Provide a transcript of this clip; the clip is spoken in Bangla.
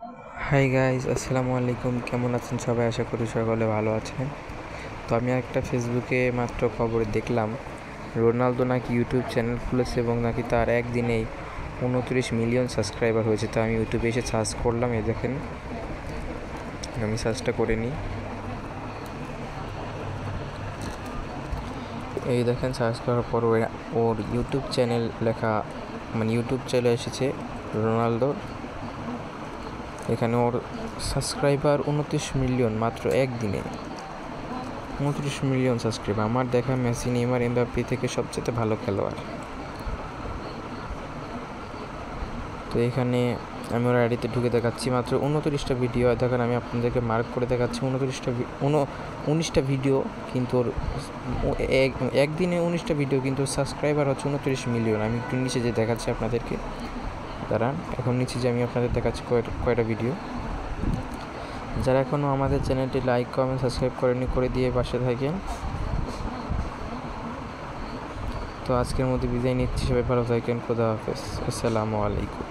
হাই গাইস, আসসালামু আলাইকুম। কেমন আছেন সবাই? আশা করি সকলে ভালো আছেন। তো আমি একটা ফেসবুকে মাত্র খবরে দেখলাম রোনালদো নাকি ইউটিউব চ্যানেল খুলেছে এবং নাকি তার একদিনেই 29 মিলিয়ন সাবস্ক্রাইবার হয়েছে। তো আমি ইউটিউবে এসে সার্চ করলাম, এই দেখেন আমি সার্চটা করে নিই। এই দেখেন সার্চ করার পর ওর ইউটিউব চ্যানেল লেখা, মানে ইউটিউব চলে এসেছে রোনালদোর। এখানে ওর সাবস্ক্রাইবার 29 মিলিয়ন মাত্র একদিনে। 29 মিলিয়ন সাবস্ক্রাইবার। আমার দেখা মেসি, নেইমার, এমবাপ্পে থেকে সবচেয়ে ভালো খেলোয়াড়। তো এখানে আমি ওর আইডিতে ঢুকে দেখাচ্ছি মাত্র 29টা ভিডিও। দেখেন আমি আপনাদেরকে মার্ক করে দেখাচ্ছি 19টা ভিডিও, কিন্তু ওর একদিনে 19টা ভিডিও, কিন্তু সাবস্ক্রাইবার হচ্ছে 29 মিলিয়ন। আমি একটু নিচে যে দেখাচ্ছি আপনাদেরকে, দাঁড়ান এখন নিচে যে আমি আপনাদের দেখাচ্ছি কয়টা ভিডিও। যারা এখনও আমাদের চ্যানেলটি লাইক, কমেন্ট, সাবস্ক্রাইব করেনি করে দিয়ে পাশে থাকেন। তো আজকের মধ্যে বিদায় নিচ্ছি, সবাই ভালো থাকেন। খোদা হাফেজ, আসসালামু আলাইকুম।